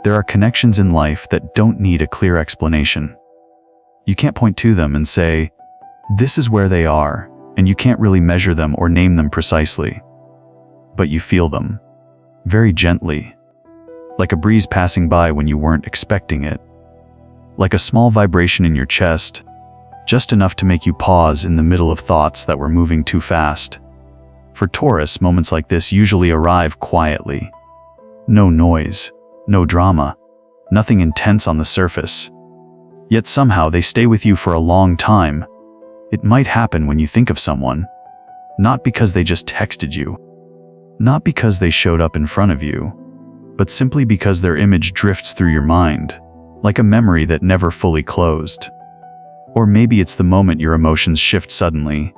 There are connections in life that don't need a clear explanation. You can't point to them and say, "This is where they are," and you can't really measure them or name them precisely. But you feel them, very gently, like a breeze passing by when you weren't expecting it, like a small vibration in your chest, just enough to make you pause in the middle of thoughts that were moving too fast. For Taurus, moments like this usually arrive quietly. No noise, no drama, nothing intense on the surface. Yet somehow they stay with you for a long time. It might happen when you think of someone, not because they just texted you, not because they showed up in front of you, but simply because their image drifts through your mind, like a memory that never fully closed. Or maybe it's the moment your emotions shift suddenly,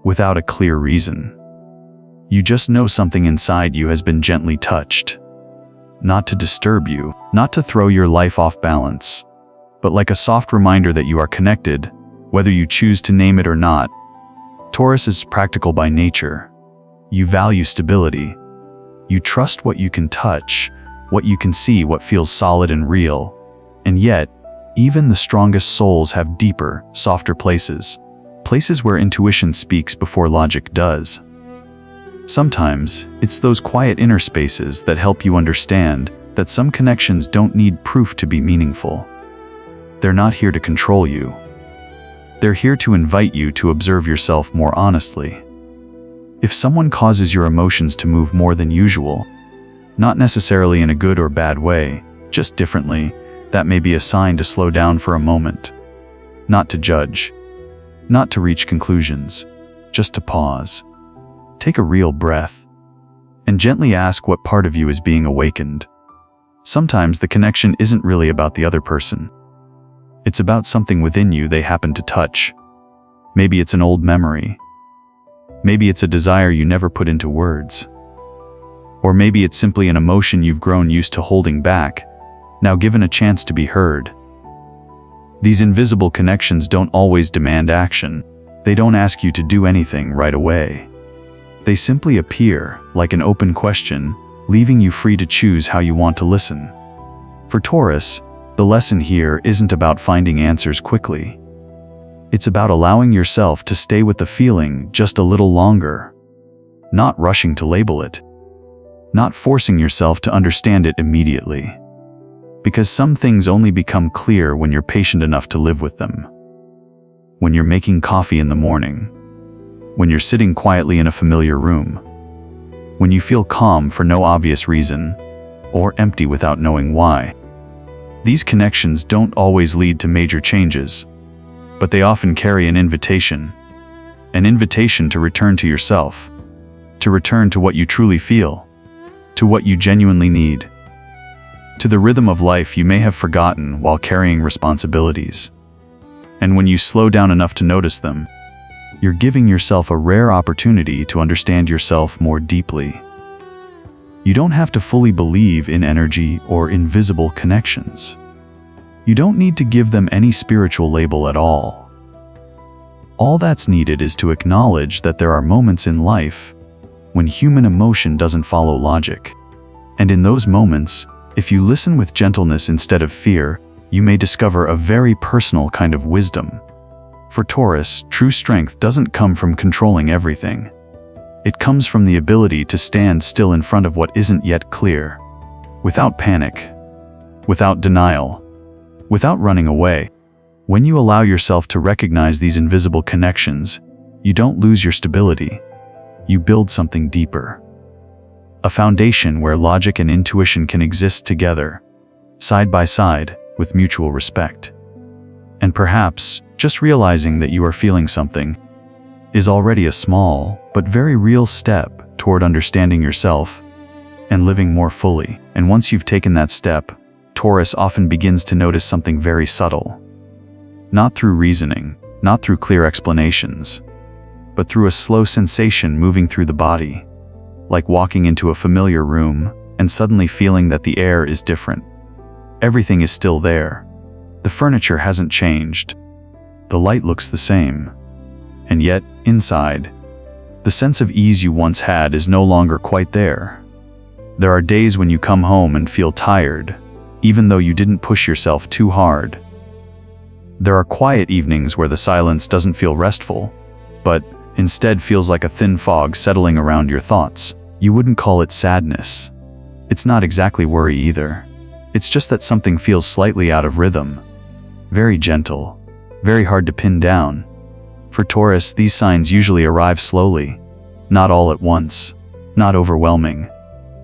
without a clear reason. You just know something inside you has been gently touched. Not to disturb you, not to throw your life off balance, but like a soft reminder that you are connected, whether you choose to name it or not. Taurus is practical by nature. You value stability. You trust what you can touch, what you can see, what feels solid and real. And yet, even the strongest souls have deeper, softer places where intuition speaks before logic does. Sometimes, it's those quiet inner spaces that help you understand that some connections don't need proof to be meaningful. They're not here to control you. They're here to invite you to observe yourself more honestly. If someone causes your emotions to move more than usual, not necessarily in a good or bad way, just differently, that may be a sign to slow down for a moment. Not to judge, not to reach conclusions, just to pause. Take a real breath, and gently ask what part of you is being awakened. Sometimes the connection isn't really about the other person. It's about something within you they happen to touch. Maybe it's an old memory. Maybe it's a desire you never put into words. Or maybe it's simply an emotion you've grown used to holding back, now given a chance to be heard. These invisible connections don't always demand action. They don't ask you to do anything right away. They simply appear, like an open question, leaving you free to choose how you want to listen. For Taurus, the lesson here isn't about finding answers quickly. It's about allowing yourself to stay with the feeling just a little longer, not rushing to label it, not forcing yourself to understand it immediately. Because some things only become clear when you're patient enough to live with them. When you're making coffee in the morning, when you're sitting quietly in a familiar room, when you feel calm for no obvious reason, or empty without knowing why. These connections don't always lead to major changes, but they often carry an invitation to return to yourself, to return to what you truly feel, to what you genuinely need, to the rhythm of life you may have forgotten while carrying responsibilities. And when you slow down enough to notice them, you're giving yourself a rare opportunity to understand yourself more deeply. You don't have to fully believe in energy or invisible connections. You don't need to give them any spiritual label at all. All that's needed is to acknowledge that there are moments in life when human emotion doesn't follow logic. And in those moments, if you listen with gentleness instead of fear, you may discover a very personal kind of wisdom. For Taurus, true strength doesn't come from controlling everything. It comes from the ability to stand still in front of what isn't yet clear, without panic, without denial, without running away. When you allow yourself to recognize these invisible connections, you don't lose your stability. You build something deeper. A foundation where logic and intuition can exist together, side by side, with mutual respect. And perhaps, just realizing that you are feeling something is already a small, but very real step toward understanding yourself and living more fully. And once you've taken that step, Taurus often begins to notice something very subtle. Not through reasoning, not through clear explanations, but through a slow sensation moving through the body, like walking into a familiar room and suddenly feeling that the air is different. Everything is still there. The furniture hasn't changed. The light looks the same. And yet, inside, the sense of ease you once had is no longer quite there. There are days when you come home and feel tired, even though you didn't push yourself too hard. There are quiet evenings where the silence doesn't feel restful, but instead feels like a thin fog settling around your thoughts. You wouldn't call it sadness. It's not exactly worry either. It's just that something feels slightly out of rhythm. Very gentle, very hard to pin down. For Taurus, these signs usually arrive slowly, not all at once, not overwhelming.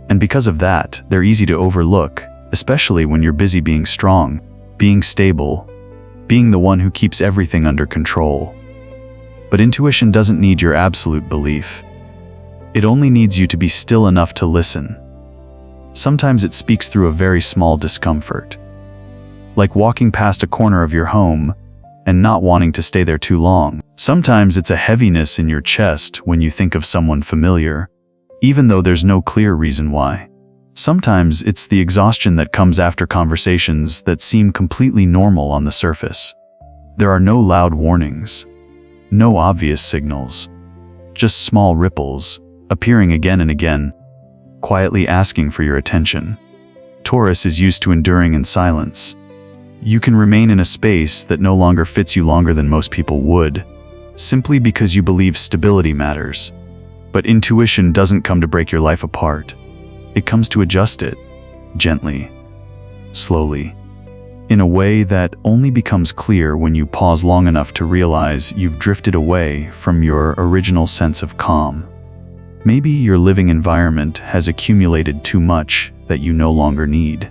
And because of that, they're easy to overlook, especially when you're busy being strong, being stable, being the one who keeps everything under control. But intuition doesn't need your absolute belief. It only needs you to be still enough to listen. Sometimes it speaks through a very small discomfort. Like walking past a corner of your home and not wanting to stay there too long. Sometimes it's a heaviness in your chest when you think of someone familiar, even though there's no clear reason why. Sometimes it's the exhaustion that comes after conversations that seem completely normal on the surface. There are no loud warnings, no obvious signals, just small ripples, appearing again and again, quietly asking for your attention. Taurus is used to enduring in silence. You can remain in a space that no longer fits you longer than most people would, simply because you believe stability matters. But intuition doesn't come to break your life apart. It comes to adjust it, gently, slowly, in a way that only becomes clear when you pause long enough to realize you've drifted away from your original sense of calm. Maybe your living environment has accumulated too much that you no longer need.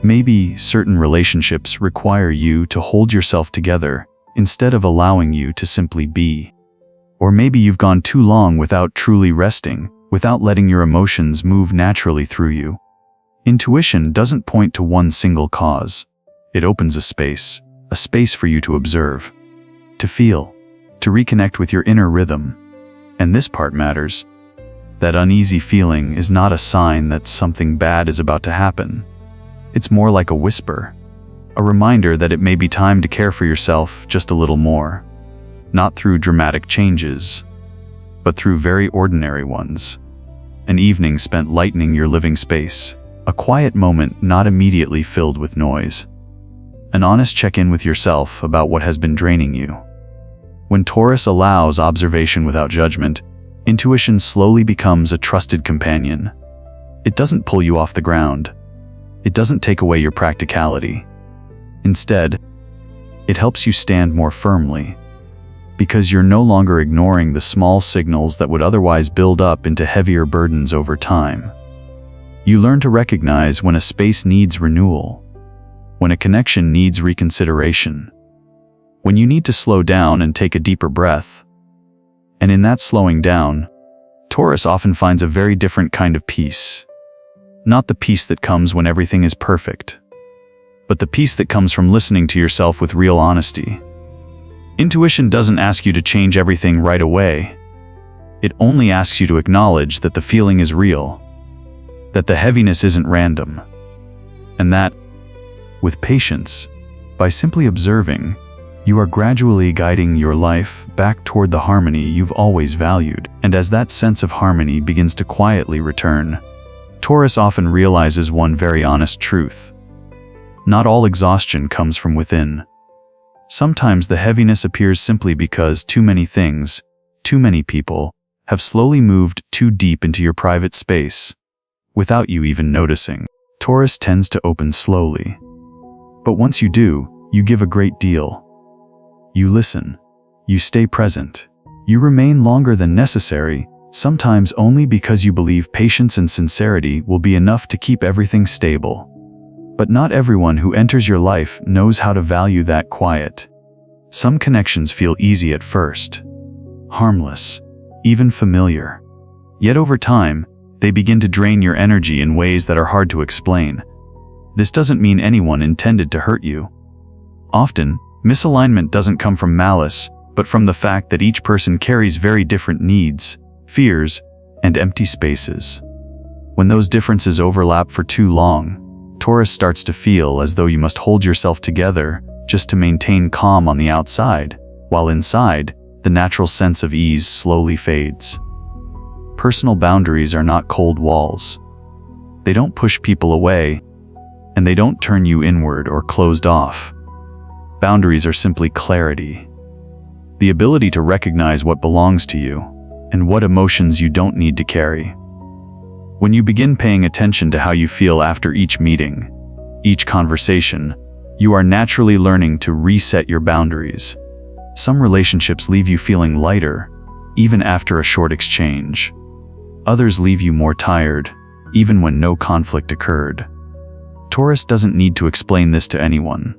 Maybe certain relationships require you to hold yourself together instead of allowing you to simply be. Or maybe you've gone too long without truly resting, without letting your emotions move naturally through you. Intuition doesn't point to one single cause. It opens a space for you to observe, to feel, to reconnect with your inner rhythm. And this part matters. That uneasy feeling is not a sign that something bad is about to happen. It's more like a whisper, a reminder that it may be time to care for yourself just a little more. Not through dramatic changes, but through very ordinary ones. An evening spent lightening your living space, a quiet moment not immediately filled with noise. An honest check-in with yourself about what has been draining you. When Taurus allows observation without judgment, intuition slowly becomes a trusted companion. It doesn't pull you off the ground. It doesn't take away your practicality. Instead, it helps you stand more firmly, because you're no longer ignoring the small signals that would otherwise build up into heavier burdens over time. You learn to recognize when a space needs renewal, when a connection needs reconsideration, when you need to slow down and take a deeper breath. And in that slowing down, Taurus often finds a very different kind of peace. Not the peace that comes when everything is perfect, but the peace that comes from listening to yourself with real honesty. Intuition doesn't ask you to change everything right away. It only asks you to acknowledge that the feeling is real, that the heaviness isn't random, and that, with patience, by simply observing, you are gradually guiding your life back toward the harmony you've always valued. And as that sense of harmony begins to quietly return, Taurus often realizes one very honest truth. Not all exhaustion comes from within. Sometimes the heaviness appears simply because too many things, too many people, have slowly moved too deep into your private space, without you even noticing. Taurus tends to open slowly. But once you do, you give a great deal. You listen. You stay present. You remain longer than necessary, sometimes only because you believe patience and sincerity will be enough to keep everything stable. But not everyone who enters your life knows how to value that quiet. Some connections feel easy at first, harmless, even familiar. Yet over time, they begin to drain your energy in ways that are hard to explain. This doesn't mean anyone intended to hurt you. Often, misalignment doesn't come from malice, but from the fact that each person carries very different needs, fears, and empty spaces. When those differences overlap for too long, Taurus starts to feel as though you must hold yourself together just to maintain calm on the outside, while inside, the natural sense of ease slowly fades. Personal boundaries are not cold walls. They don't push people away. and they don't turn you inward or closed off. Boundaries are simply clarity. The ability to recognize what belongs to you and what emotions you don't need to carry. When you begin paying attention to how you feel after each meeting, each conversation, you are naturally learning to reset your boundaries. Some relationships leave you feeling lighter, even after a short exchange. Others leave you more tired, even when no conflict occurred. Taurus doesn't need to explain this to anyone.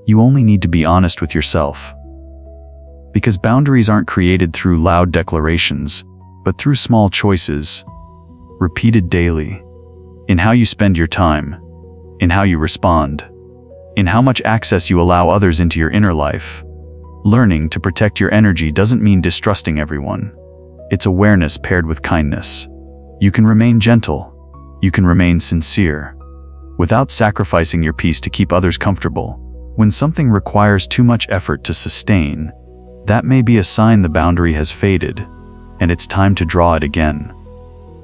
You only need to be honest with yourself. Because boundaries aren't created through loud declarations, but through small choices, repeated daily, in how you spend your time, in how you respond, in how much access you allow others into your inner life. Learning to protect your energy doesn't mean distrusting everyone. It's awareness paired with kindness. You can remain gentle. You can remain sincere, without sacrificing your peace to keep others comfortable. When something requires too much effort to sustain, that may be a sign the boundary has faded, and it's time to draw it again.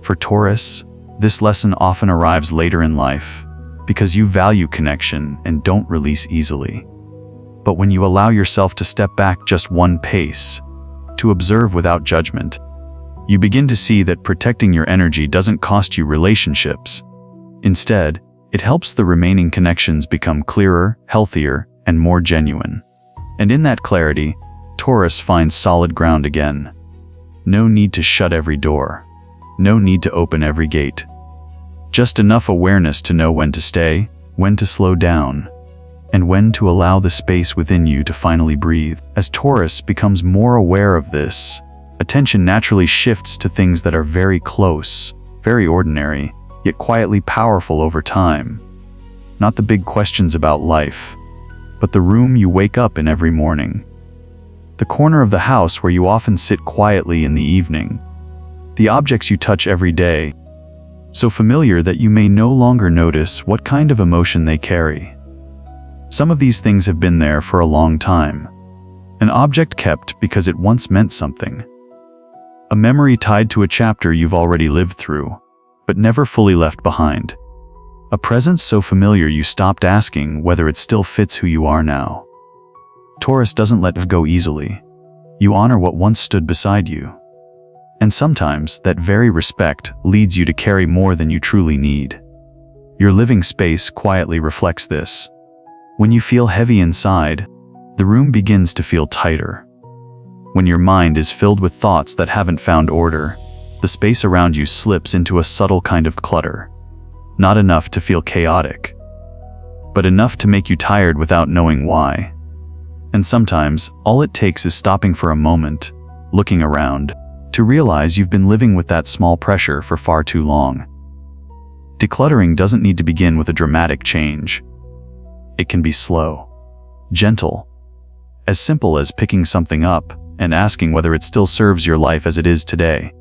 For Taurus, this lesson often arrives later in life, because you value connection and don't release easily. But when you allow yourself to step back just one pace, to observe without judgment, you begin to see that protecting your energy doesn't cost you relationships. Instead, it helps the remaining connections become clearer, healthier, and more genuine. And in that clarity, Taurus finds solid ground again. No need to shut every door. No need to open every gate. Just enough awareness to know when to stay, when to slow down, and when to allow the space within you to finally breathe. As Taurus becomes more aware of this, attention naturally shifts to things that are very close, very ordinary, yet quietly powerful over time. Not the big questions about life, but the room you wake up in every morning. The corner of the house where you often sit quietly in the evening. The objects you touch every day, so familiar that you may no longer notice what kind of emotion they carry. Some of these things have been there for a long time. An object kept because it once meant something. A memory tied to a chapter you've already lived through, but never fully left behind. A presence so familiar you stopped asking whether it still fits who you are now. Taurus doesn't let it go easily. You honor what once stood beside you. And sometimes that very respect leads you to carry more than you truly need. Your living space quietly reflects this. When you feel heavy inside, the room begins to feel tighter. When your mind is filled with thoughts that haven't found order, the space around you slips into a subtle kind of clutter. Not enough to feel chaotic, but enough to make you tired without knowing why. And sometimes, all it takes is stopping for a moment, looking around, to realize you've been living with that small pressure for far too long. Decluttering doesn't need to begin with a dramatic change. It can be slow, gentle, as simple as picking something up and asking whether it still serves your life as it is today.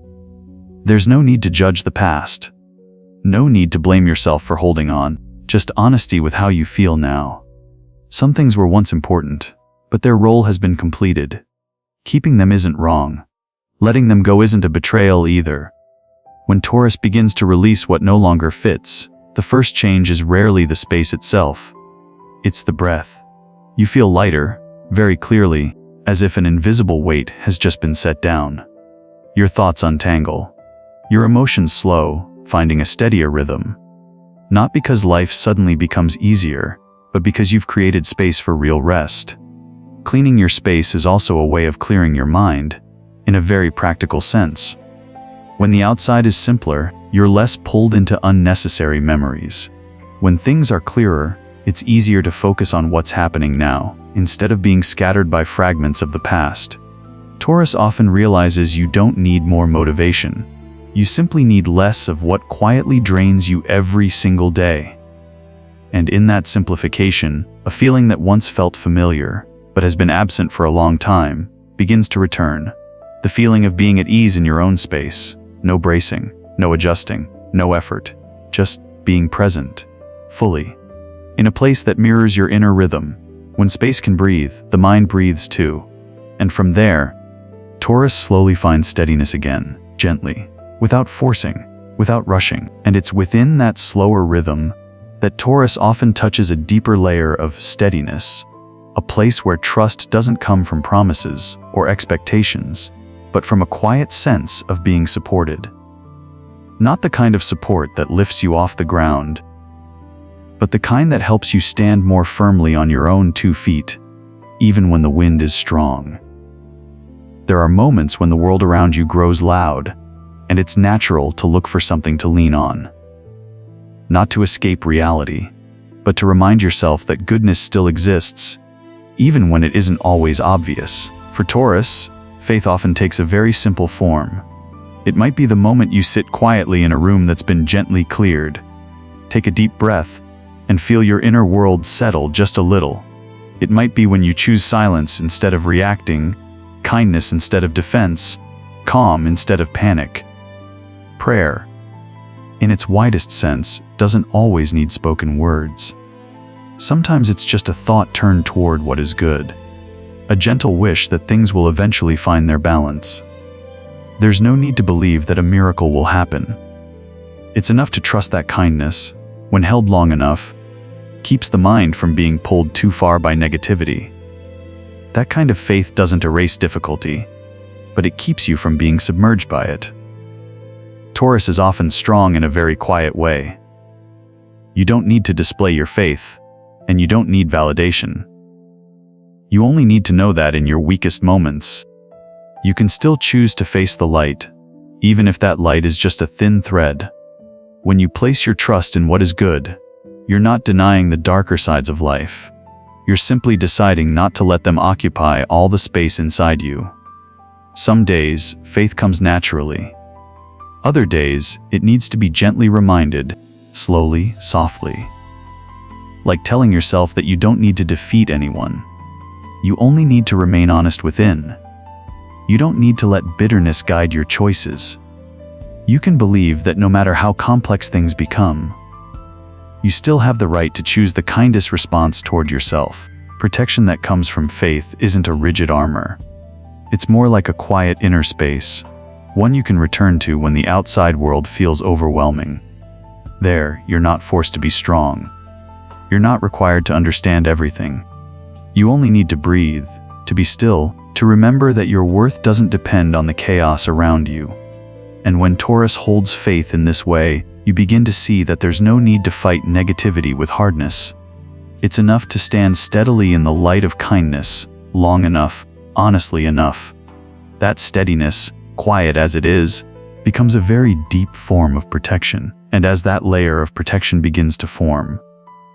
There's no need to judge the past. No need to blame yourself for holding on, just honesty with how you feel now. Some things were once important, but their role has been completed. Keeping them isn't wrong. Letting them go isn't a betrayal either. When Taurus begins to release what no longer fits, the first change is rarely the space itself. It's the breath. You feel lighter, very clearly, as if an invisible weight has just been set down. Your thoughts untangle. Your emotions slow, finding a steadier rhythm. Not because life suddenly becomes easier, but because you've created space for real rest. Cleaning your space is also a way of clearing your mind, in a very practical sense. When the outside is simpler, you're less pulled into unnecessary memories. When things are clearer, it's easier to focus on what's happening now, instead of being scattered by fragments of the past. Taurus often realizes you don't need more motivation. You simply need less of what quietly drains you every single day. And in that simplification, a feeling that once felt familiar, but has been absent for a long time, begins to return. The feeling of being at ease in your own space. No bracing, no adjusting, no effort. Just being present, fully. In a place that mirrors your inner rhythm. When space can breathe, the mind breathes too. And from there, Taurus slowly finds steadiness again, gently, without forcing, without rushing. And it's within that slower rhythm that Taurus often touches a deeper layer of steadiness, a place where trust doesn't come from promises or expectations, but from a quiet sense of being supported. Not the kind of support that lifts you off the ground, but the kind that helps you stand more firmly on your own 2 feet, even when the wind is strong. There are moments when the world around you grows loud, and it's natural to look for something to lean on. Not to escape reality, but to remind yourself that goodness still exists, even when it isn't always obvious. For Taurus, faith often takes a very simple form. It might be the moment you sit quietly in a room that's been gently cleared, take a deep breath, and feel your inner world settle just a little. It might be when you choose silence instead of reacting, kindness instead of defense, calm instead of panic. Prayer, in its widest sense, doesn't always need spoken words. Sometimes it's just a thought turned toward what is good, a gentle wish that things will eventually find their balance. There's no need to believe that a miracle will happen. It's enough to trust that kindness, when held long enough, keeps the mind from being pulled too far by negativity. That kind of faith doesn't erase difficulty, but it keeps you from being submerged by it. Taurus is often strong in a very quiet way. You don't need to display your faith, and you don't need validation. You only need to know that in your weakest moments, you can still choose to face the light, even if that light is just a thin thread. When you place your trust in what is good, you're not denying the darker sides of life. You're simply deciding not to let them occupy all the space inside you. Some days, faith comes naturally. Other days, it needs to be gently reminded, slowly, softly. Like telling yourself that you don't need to defeat anyone. You only need to remain honest within. You don't need to let bitterness guide your choices. You can believe that no matter how complex things become, you still have the right to choose the kindest response toward yourself. Protection that comes from faith isn't a rigid armor. It's more like a quiet inner space, one you can return to when the outside world feels overwhelming. There, you're not forced to be strong. You're not required to understand everything. You only need to breathe, to be still, to remember that your worth doesn't depend on the chaos around you. And when Taurus holds faith in this way, you begin to see that there's no need to fight negativity with hardness. It's enough to stand steadily in the light of kindness, long enough, honestly enough. That steadiness, quiet as it is, becomes a very deep form of protection. And as that layer of protection begins to form,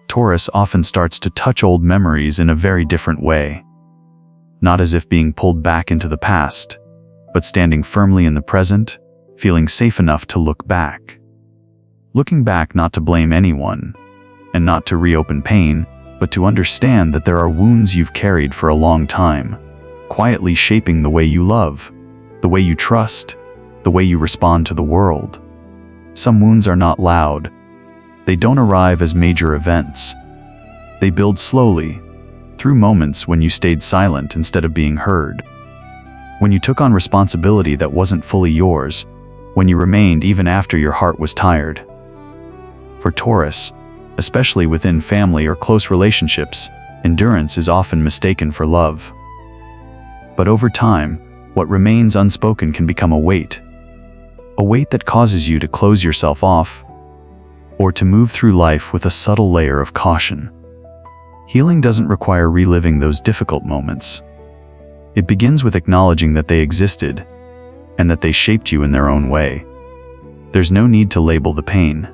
Taurus often starts to touch old memories in a very different way. Not as if being pulled back into the past, but standing firmly in the present, feeling safe enough to look back. Looking back not to blame anyone, and not to reopen pain, but to understand that there are wounds you've carried for a long time, quietly shaping the way you love, the way you trust, the way you respond to the world. Some wounds are not loud. They don't arrive as major events. They build slowly, through moments when you stayed silent instead of being heard. When you took on responsibility that wasn't fully yours, when you remained even after your heart was tired. For Taurus, especially within family or close relationships, endurance is often mistaken for love. But over time, what remains unspoken can become a weight that causes you to close yourself off, or to move through life with a subtle layer of caution. Healing doesn't require reliving those difficult moments. It begins with acknowledging that they existed, and that they shaped you in their own way. There's no need to label the pain.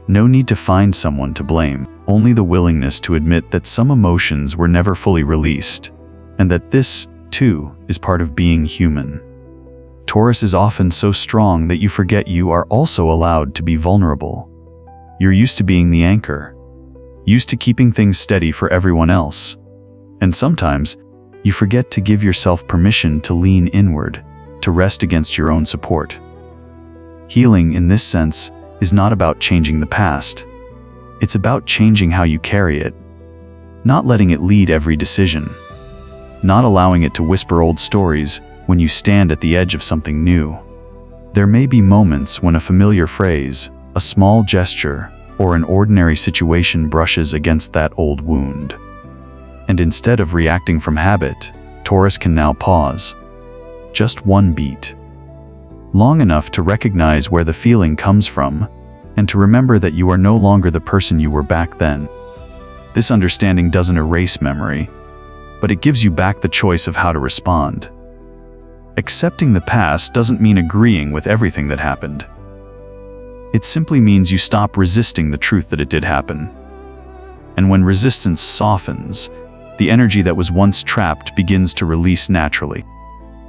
No need to find someone to blame, only the willingness to admit that some emotions were never fully released, and that this, too, is part of being human. Taurus is often so strong that you forget you are also allowed to be vulnerable. You're used to being the anchor, used to keeping things steady for everyone else, and sometimes you forget to give yourself permission to lean inward, to rest against your own support. Healing, in this sense, is not about changing the past. It's about changing how you carry it, not letting it lead every decision, not allowing it to whisper old stories when you stand at the edge of something new. There may be moments when a familiar phrase, a small gesture, or an ordinary situation brushes against that old wound. And instead of reacting from habit, Taurus can now pause. Just one beat. Long enough to recognize where the feeling comes from, and to remember that you are no longer the person you were back then. This understanding doesn't erase memory, but it gives you back the choice of how to respond. Accepting the past doesn't mean agreeing with everything that happened. It simply means you stop resisting the truth that it did happen. And when resistance softens, the energy that was once trapped begins to release naturally.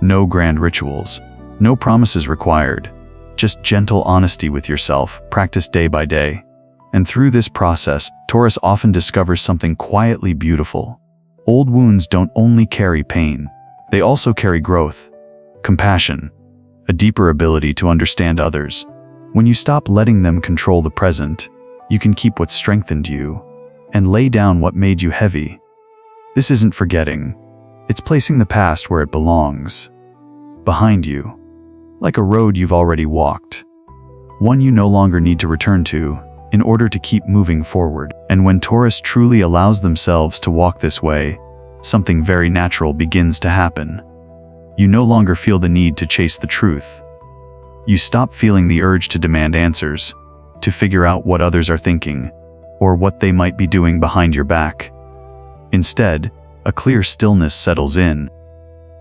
No grand rituals, no promises required, just gentle honesty with yourself, practiced day by day. And through this process, Taurus often discovers something quietly beautiful. Old wounds don't only carry pain, they also carry growth, compassion, a deeper ability to understand others. When you stop letting them control the present, you can keep what strengthened you and lay down what made you heavy. This isn't forgetting, it's placing the past where it belongs, behind you, like a road you've already walked, one you no longer need to return to in order to keep moving forward. And when Taurus truly allows themselves to walk this way, something very natural begins to happen. You no longer feel the need to chase the truth. You stop feeling the urge to demand answers, to figure out what others are thinking, or what they might be doing behind your back. Instead, a clear stillness settles in,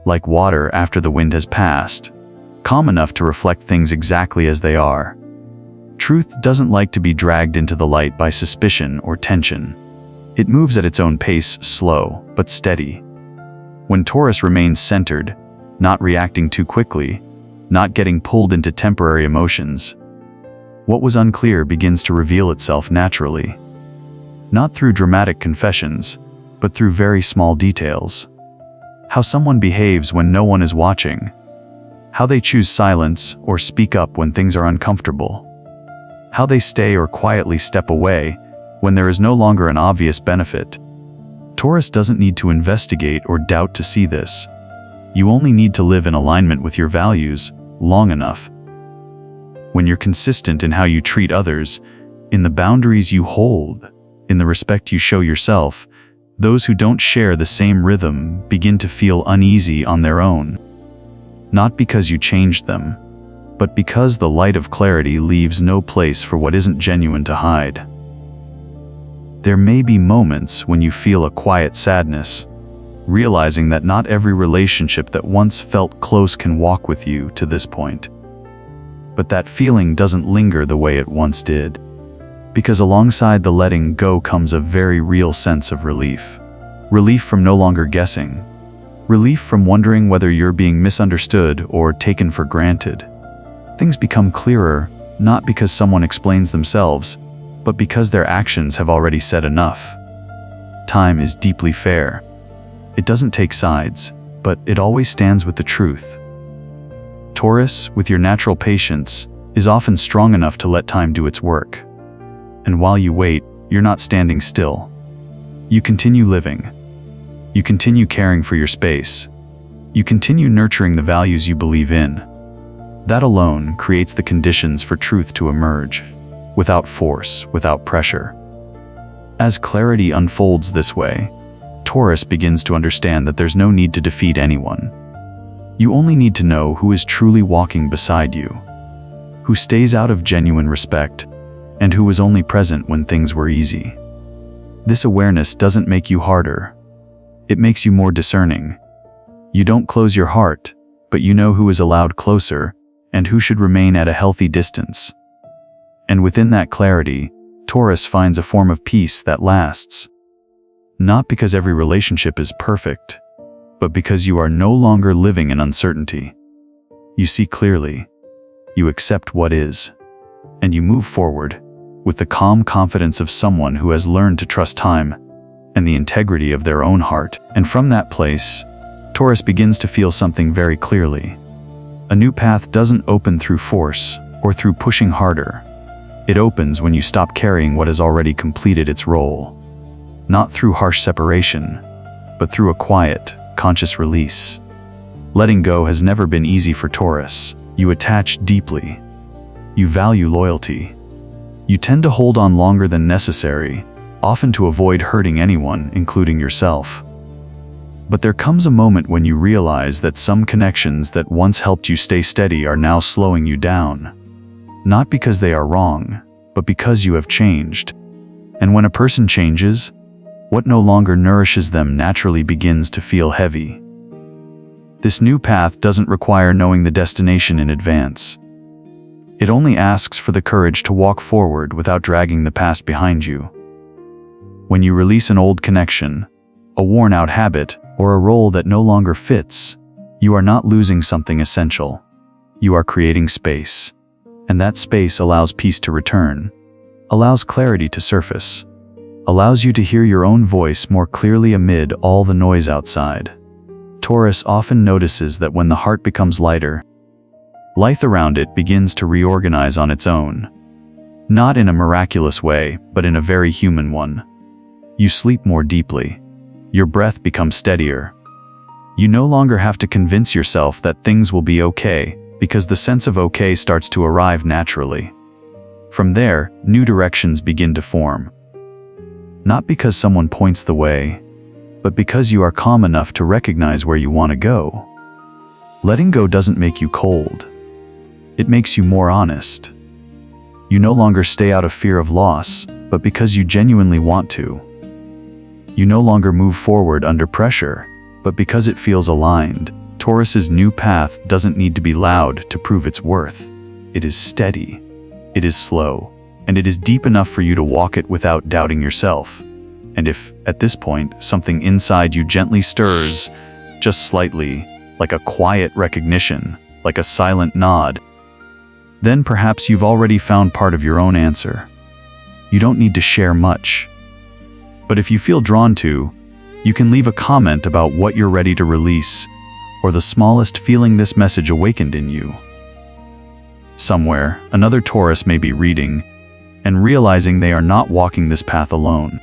like water after the wind has passed, calm enough to reflect things exactly as they are. Truth doesn't like to be dragged into the light by suspicion or tension. It moves at its own pace, slow but steady. When Taurus remains centered, not reacting too quickly, not getting pulled into temporary emotions, what was unclear begins to reveal itself naturally. Not through dramatic confessions, but through very small details. How someone behaves when no one is watching. How they choose silence or speak up when things are uncomfortable. How they stay or quietly step away when there is no longer an obvious benefit. Taurus doesn't need to investigate or doubt to see this. You only need to live in alignment with your values long enough. When you're consistent in how you treat others, in the boundaries you hold, in the respect you show yourself, those who don't share the same rhythm begin to feel uneasy on their own. Not because you changed them, but because the light of clarity leaves no place for what isn't genuine to hide. There may be moments when you feel a quiet sadness, realizing that not every relationship that once felt close can walk with you to this point. But that feeling doesn't linger the way it once did, because alongside the letting go comes a very real sense of relief. Relief from no longer guessing. Relief from wondering whether you're being misunderstood or taken for granted. Things become clearer, not because someone explains themselves, but because their actions have already said enough. Time is deeply fair. It doesn't take sides, but it always stands with the truth. Taurus, with your natural patience, is often strong enough to let time do its work. And while you wait, you're not standing still. You continue living. You continue caring for your space. You continue nurturing the values you believe in. That alone creates the conditions for truth to emerge, without force, without pressure. As clarity unfolds this way, Taurus begins to understand that there's no need to defeat anyone. You only need to know who is truly walking beside you, who stays out of genuine respect, and who was only present when things were easy. This awareness doesn't make you harder. It makes you more discerning. You don't close your heart, but you know who is allowed closer and who should remain at a healthy distance. And within that clarity, Taurus finds a form of peace that lasts. Not because every relationship is perfect, but because you are no longer living in uncertainty. You see clearly, you accept what is, and you move forward with the calm confidence of someone who has learned to trust time and the integrity of their own heart. And from that place, Taurus begins to feel something very clearly. A new path doesn't open through force or through pushing harder. It opens when you stop carrying what has already completed its role. Not through harsh separation, but through a quiet, conscious release. Letting go has never been easy for Taurus. You attach deeply. You value loyalty. You tend to hold on longer than necessary, often to avoid hurting anyone, including yourself. But there comes a moment when you realize that some connections that once helped you stay steady are now slowing you down. Not because they are wrong, but because you have changed. And when a person changes, what no longer nourishes them naturally begins to feel heavy. This new path doesn't require knowing the destination in advance. It only asks for the courage to walk forward without dragging the past behind you. When you release an old connection, a worn-out habit, or a role that no longer fits, you are not losing something essential. You are creating space. And that space allows peace to return, allows clarity to surface, allows you to hear your own voice more clearly amid all the noise outside. Taurus often notices that when the heart becomes lighter, life around it begins to reorganize on its own. Not in a miraculous way, but in a very human one. You sleep more deeply. Your breath becomes steadier. You no longer have to convince yourself that things will be okay, because the sense of okay starts to arrive naturally. From there, new directions begin to form. Not because someone points the way, but because you are calm enough to recognize where you want to go. Letting go doesn't make you cold. It makes you more honest. You no longer stay out of fear of loss, but because you genuinely want to. You no longer move forward under pressure, but because it feels aligned. Taurus's new path doesn't need to be loud to prove its worth. It is steady, it is slow, and it is deep enough for you to walk it without doubting yourself. And if, at this point, something inside you gently stirs, just slightly, like a quiet recognition, like a silent nod, then perhaps you've already found part of your own answer. You don't need to share much. But if you feel drawn to, you can leave a comment about what you're ready to release, or the smallest feeling this message awakened in you. Somewhere, another Taurus may be reading and realizing they are not walking this path alone.